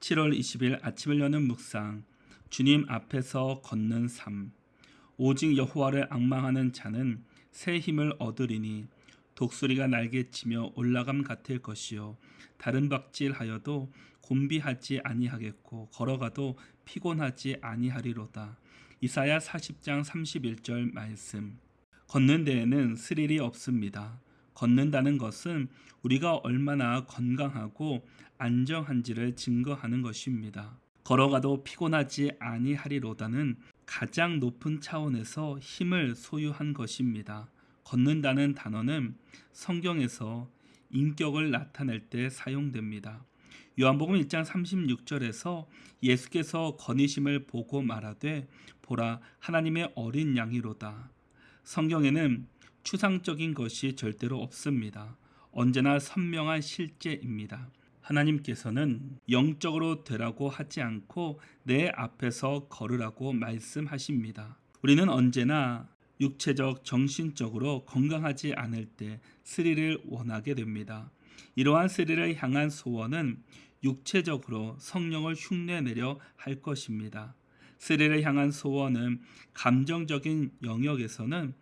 7월 20일 아침을 여는 묵상. 주님 앞에서 걷는 삶. 오직 여호와를 앙망하는 자는 새 힘을 얻으리니 독수리가 날개치며 올라감 같을 것이요 다른 박질하여도 곤비하지 아니하겠고 걸어가도 피곤하지 아니하리로다. 이사야 40장 31절 말씀. 걷는 데에는 스릴이 없습니다. 걷는다는 것은 우리가 얼마나 건강하고 안정한지를 증거하는 것입니다. 걸어가도 피곤하지 아니하리로다는 가장 높은 차원에서 힘을 소유한 것입니다. 걷는다는 단어는 성경에서 인격을 나타낼 때 사용됩니다. 요한복음 1장 36절에서 예수께서 거니심을 보고 말하되 보라 하나님의 어린 양이로다. 성경에는 추상적인 것이 절대로 없습니다. 언제나 선명한 실제입니다. 하나님께서는 영적으로 되라고 하지 않고 내 앞에서 걸으라고 말씀하십니다. 우리는 언제나 육체적, 정신적으로 건강하지 않을 때 스릴을 원하게 됩니다. 이러한 스릴을 향한 소원은 육체적으로 성령을 흉내내려 할 것입니다. 스릴을 향한 소원은 감정적인 영역에서는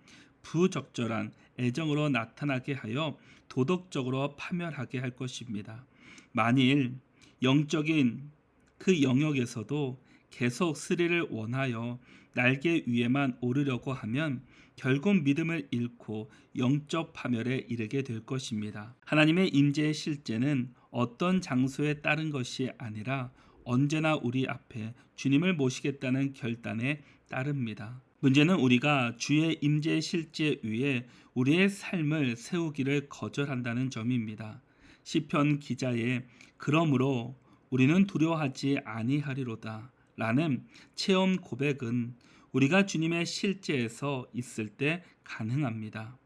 부적절한 애정으로 나타나게 하여 도덕적으로 파멸하게 할 것입니다. 만일 영적인 그 영역에서도 계속 스릴을 원하여 날개 위에만 오르려고 하면 결국 믿음을 잃고 영적 파멸에 이르게 될 것입니다. 하나님의 임재의 실제는 어떤 장소에 따른 것이 아니라 언제나 우리 앞에 주님을 모시겠다는 결단에 따릅니다. 문제는 우리가 주의 임재의 실제 위에 우리의 삶을 세우기를 거절한다는 점입니다. 시편 기자의 그러므로 우리는 두려워하지 아니하리로다 라는 체험 고백은 우리가 주님의 실제에서 있을 때 가능합니다.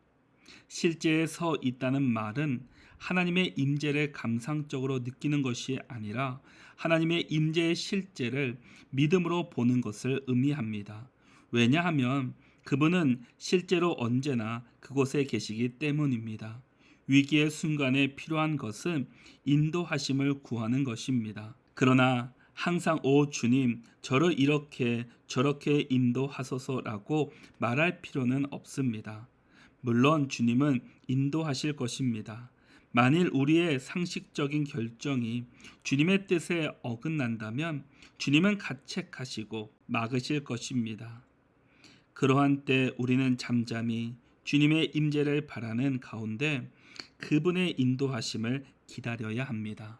실제에 서 있다는 말은 하나님의 임재를 감상적으로 느끼는 것이 아니라 하나님의 임재의 실제를 믿음으로 보는 것을 의미합니다. 왜냐하면 그분은 실제로 언제나 그곳에 계시기 때문입니다. 위기의 순간에 필요한 것은 인도하심을 구하는 것입니다. 그러나 항상 오 주님 저를 이렇게 저렇게 인도하소서라고 말할 필요는 없습니다. 물론 주님은 인도하실 것입니다. 만일 우리의 상식적인 결정이 주님의 뜻에 어긋난다면 주님은 가책하시고 막으실 것입니다. 그러한 때 우리는 잠잠히 주님의 임재를 바라는 가운데 그분의 인도하심을 기다려야 합니다.